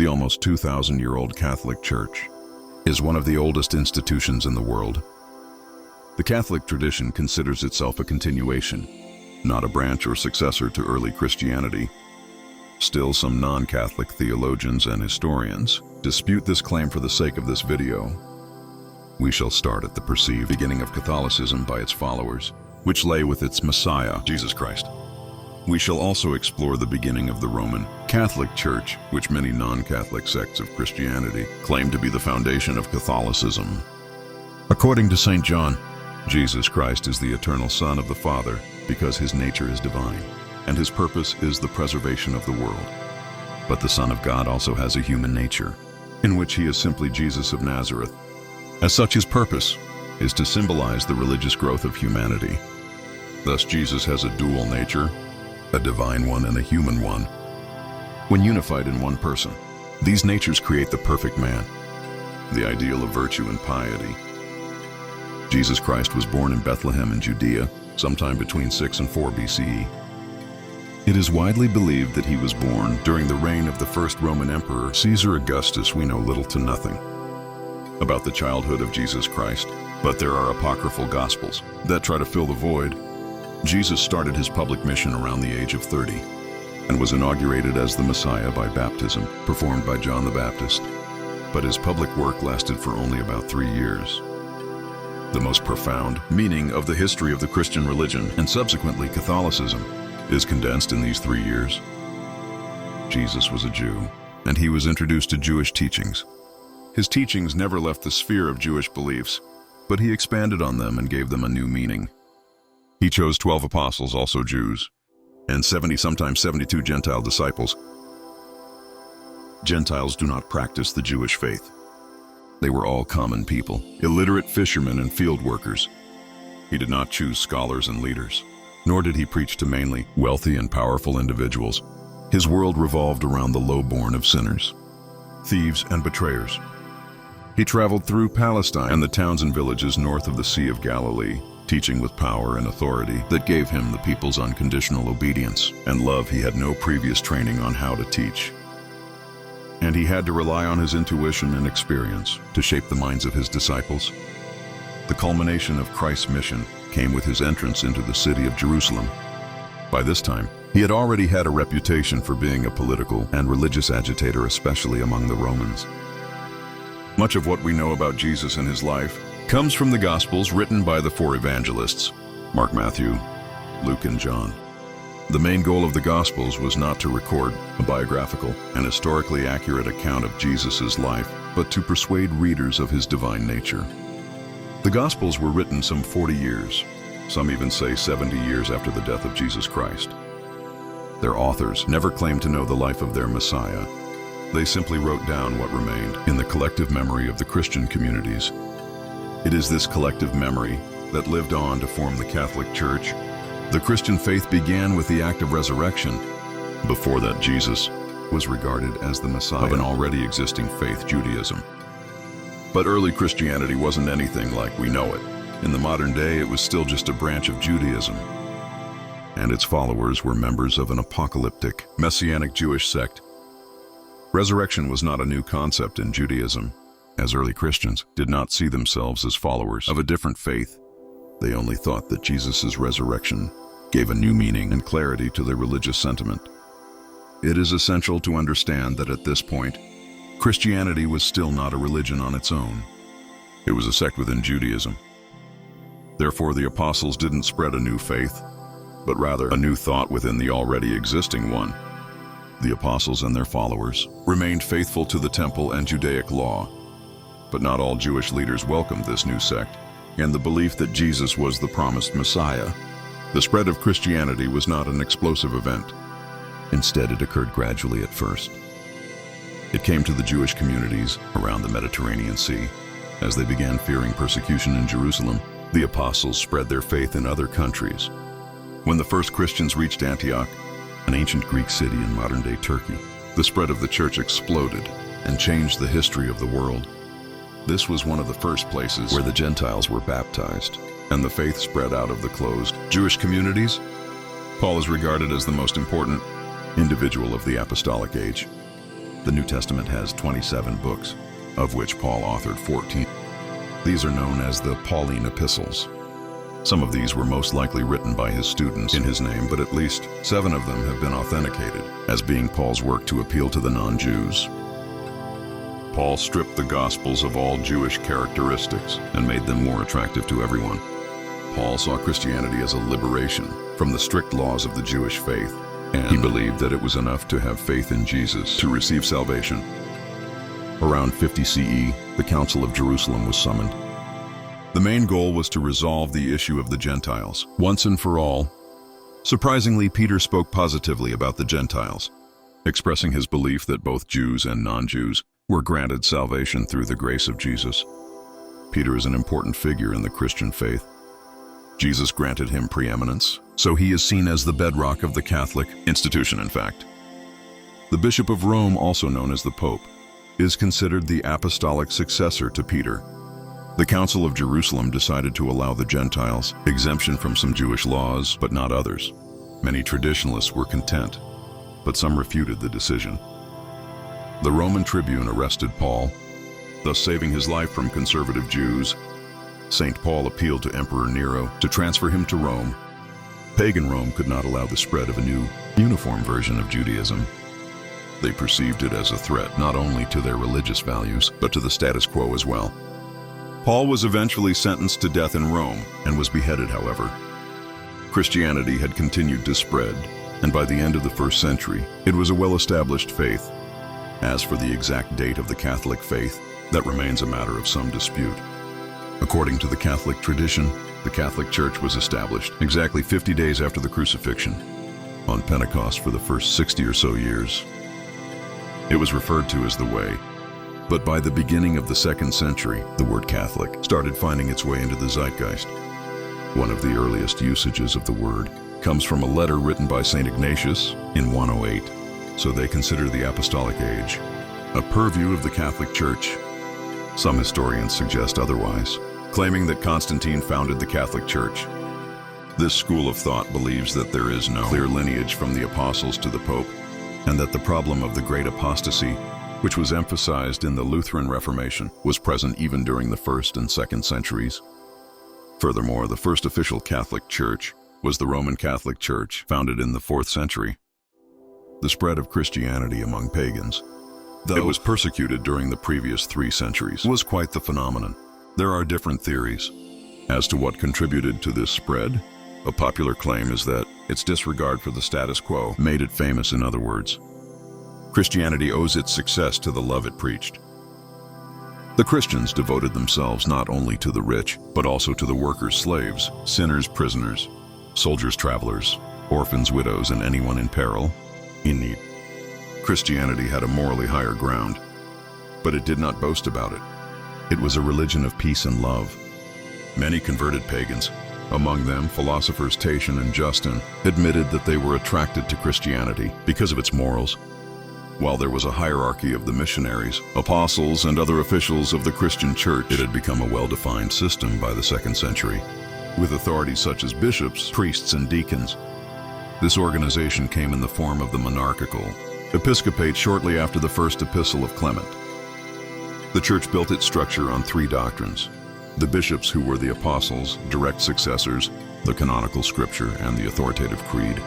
The almost 2,000-year-old Catholic Church is one of the oldest institutions in the world. The Catholic tradition considers itself a continuation, not a branch or successor to early Christianity. Still, some non-Catholic theologians and historians dispute this claim. For the sake of this video, we shall start at the perceived beginning of Catholicism by its followers, which lay with its Messiah, Jesus Christ. We shall also explore the beginning of the Roman Catholic Church, which many non-Catholic sects of Christianity claim to be the foundation of Catholicism. According to St. John, Jesus Christ is the eternal Son of the Father because his nature is divine, and his purpose is the preservation of the world. But the Son of God also has a human nature, in which he is simply Jesus of Nazareth. As such, his purpose is to symbolize the religious growth of humanity. Thus, Jesus has a dual nature, a divine one and a human one. When unified in one person, these natures create the perfect man, the ideal of virtue and piety. Jesus Christ was born in Bethlehem in Judea, sometime between 6 and 4 BCE. It is widely believed that he was born during the reign of the first Roman Emperor, Caesar Augustus. We know little to nothing about the childhood of Jesus Christ, but there are apocryphal gospels that try to fill the void. Jesus started his public mission around the age of 30 and was inaugurated as the Messiah by baptism, performed by John the Baptist. But his public work lasted for only about 3 years. The most profound meaning of the history of the Christian religion, and subsequently Catholicism, is condensed in these 3 years. Jesus was a Jew, and he was introduced to Jewish teachings. His teachings never left the sphere of Jewish beliefs, but he expanded on them and gave them a new meaning. He chose 12 apostles, also Jews, and 70, sometimes 72 Gentile disciples. Gentiles do not practice the Jewish faith. They were all common people, illiterate fishermen and field workers. He did not choose scholars and leaders, nor did he preach to mainly wealthy and powerful individuals. His world revolved around the low-born of sinners, thieves and betrayers. He traveled through Palestine and the towns and villages north of the Sea of Galilee, teaching with power and authority that gave him the people's unconditional obedience and love. He had no previous training on how to teach, and he had to rely on his intuition and experience to shape the minds of his disciples. The culmination of Christ's mission came with his entrance into the city of Jerusalem. By this time, he had already had a reputation for being a political and religious agitator, especially among the Romans. Much of what we know about Jesus and his life comes from the Gospels written by the 4 evangelists, Mark, Matthew, Luke, and John. The main goal of the Gospels was not to record a biographical and historically accurate account of Jesus' life, but to persuade readers of his divine nature. The Gospels were written some 40 years, some even say 70 years after the death of Jesus Christ. Their authors never claimed to know the life of their Messiah. They simply wrote down what remained in the collective memory of the Christian communities. It is this collective memory that lived on to form the Catholic Church. The Christian faith began with the act of resurrection. Before that, Jesus was regarded as the Messiah of an already existing faith, Judaism. But early Christianity wasn't anything like we know it. In the modern day, it was still just a branch of Judaism, and its followers were members of an apocalyptic, messianic Jewish sect. Resurrection was not a new concept in Judaism, as early Christians did not see themselves as followers of a different faith. They only thought that Jesus' resurrection gave a new meaning and clarity to their religious sentiment. It is essential to understand that at this point, Christianity was still not a religion on its own. It was a sect within Judaism. Therefore, the apostles didn't spread a new faith, but rather a new thought within the already existing one. The apostles and their followers remained faithful to the temple and Judaic law, but not all Jewish leaders welcomed this new sect and the belief that Jesus was the promised Messiah. The spread of Christianity was not an explosive event. Instead, it occurred gradually at first. It came to the Jewish communities around the Mediterranean Sea. As they began fearing persecution in Jerusalem, the apostles spread their faith in other countries. When the first Christians reached Antioch, an ancient Greek city in modern-day Turkey, the spread of the church exploded and changed the history of the world. This was one of the first places where the Gentiles were baptized, and the faith spread out of the closed Jewish communities. Paul is regarded as the most important individual of the apostolic age. The New Testament has 27 books, of which Paul authored 14. These are known as the Pauline epistles. Some of these were most likely written by his students in his name, but at least 7 of them have been authenticated as being Paul's work to appeal to the non-Jews. Paul stripped the Gospels of all Jewish characteristics and made them more attractive to everyone. Paul saw Christianity as a liberation from the strict laws of the Jewish faith, and he believed that it was enough to have faith in Jesus to receive salvation. Around 50 CE, the Council of Jerusalem was summoned. The main goal was to resolve the issue of the Gentiles, once and for all. Surprisingly, Peter spoke positively about the Gentiles, expressing his belief that both Jews and non-Jews were granted salvation through the grace of Jesus. Peter is an important figure in the Christian faith. Jesus granted him preeminence, so he is seen as the bedrock of the Catholic institution, in fact. The Bishop of Rome, also known as the Pope, is considered the apostolic successor to Peter. The Council of Jerusalem decided to allow the Gentiles exemption from some Jewish laws, but not others. Many traditionalists were content, but some refuted the decision. The Roman tribune arrested Paul, thus saving his life from conservative Jews. St. Paul appealed to Emperor Nero to transfer him to Rome. Pagan Rome could not allow the spread of a new, uniform version of Judaism. They perceived it as a threat not only to their religious values, but to the status quo as well. Paul was eventually sentenced to death in Rome and was beheaded, however. Christianity had continued to spread, and by the end of the 1st century, it was a well-established faith. As for the exact date of the Catholic faith, that remains a matter of some dispute. According to the Catholic tradition, the Catholic Church was established exactly 50 days after the crucifixion, on Pentecost for the first 60 or so years. It was referred to as the Way. But by the beginning of the 2nd century, the word Catholic started finding its way into the zeitgeist. One of the earliest usages of the word comes from a letter written by St. Ignatius in 108, so they consider the Apostolic Age a purview of the Catholic Church. Some historians suggest otherwise, claiming that Constantine founded the Catholic Church. This school of thought believes that there is no clear lineage from the apostles to the Pope, and that the problem of the Great Apostasy, which was emphasized in the Lutheran Reformation, was present even during the 1st and 2nd centuries. Furthermore, the first official Catholic Church was the Roman Catholic Church, founded in the 4th century. The spread of Christianity among pagans, though it was persecuted during the previous 3 centuries, was quite the phenomenon. There are different theories as to what contributed to this spread. A popular claim is that its disregard for the status quo made it famous. In other words, Christianity owes its success to the love it preached. The Christians devoted themselves not only to the rich, but also to the workers, slaves, sinners, prisoners, soldiers, travelers, orphans, widows, and anyone in peril, in need. Christianity had a morally higher ground, but it did not boast about it. It was a religion of peace and love. Many converted pagans, among them philosophers Tatian and Justin, admitted that they were attracted to Christianity because of its morals. While there was a hierarchy of the missionaries, apostles, and other officials of the Christian Church, it had become a well-defined system by the 2nd century, with authorities such as bishops, priests, and deacons. This organization came in the form of the monarchical episcopate shortly after the first epistle of Clement. The Church built its structure on 3 doctrines: the bishops, who were the apostles' direct successors, the canonical scripture, and the authoritative creed.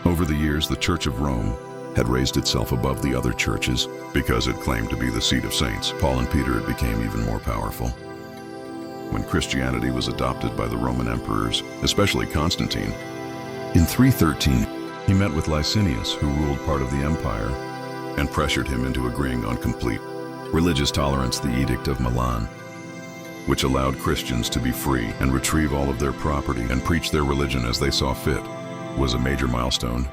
Over the years, the Church of Rome had raised itself above the other churches because it claimed to be the seat of saints. Paul and Peter, it became even more powerful. When Christianity was adopted by the Roman emperors, especially Constantine, in 313, he met with Licinius, who ruled part of the empire, and pressured him into agreeing on complete religious tolerance. The Edict of Milan, which allowed Christians to be free and retrieve all of their property and preach their religion as they saw fit, was a major milestone.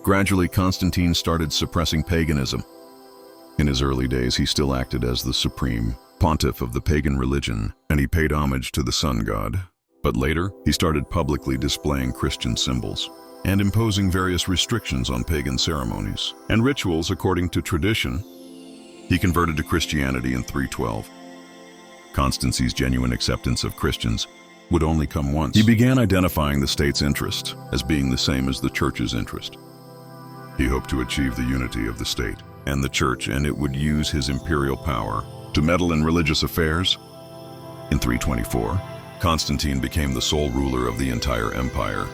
Gradually, Constantine started suppressing paganism. In his early days, he still acted as the supreme pontiff of the pagan religion, and he paid homage to the sun god. But later, he started publicly displaying Christian symbols and imposing various restrictions on pagan ceremonies and rituals according to tradition. He converted to Christianity in 312. Constantine's genuine acceptance of Christians would only come once. He began identifying the state's interest as being the same as the church's interest. He hoped to achieve the unity of the state and the church, and it would use his imperial power to meddle in religious affairs. In 324, Constantine became the sole ruler of the entire empire.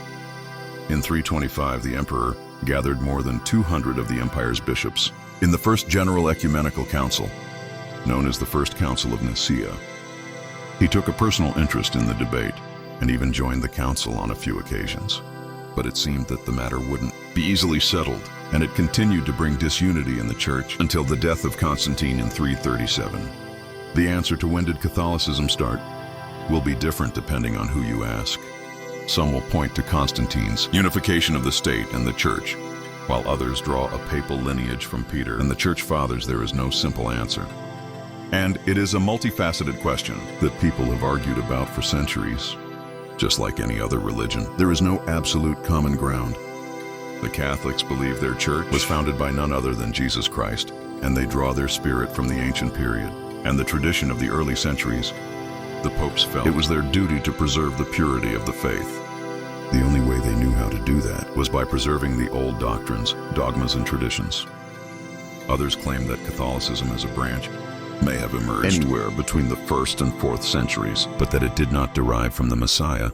In 325, the emperor gathered more than 200 of the empire's bishops in the First General Ecumenical Council, known as the First Council of Nicaea. He took a personal interest in the debate and even joined the council on a few occasions. But it seemed that the matter wouldn't be easily settled, and it continued to bring disunity in the church until the death of Constantine in 337. The answer to when did Catholicism start will be different depending on who you ask. Some will point to Constantine's unification of the state and the church, while others draw a papal lineage from Peter and the church fathers. There is no simple answer. And it is a multifaceted question that people have argued about for centuries. Just like any other religion, there is no absolute common ground. The Catholics believe their church was founded by none other than Jesus Christ, and they draw their spirit from the ancient period and the tradition of the early centuries. The popes felt it was their duty to preserve the purity of the faith. The only way they knew how to do that was by preserving the old doctrines, dogmas, and traditions. Others claim that Catholicism as a branch may have emerged anywhere between the 1st and 4th centuries, but that it did not derive from the Messiah,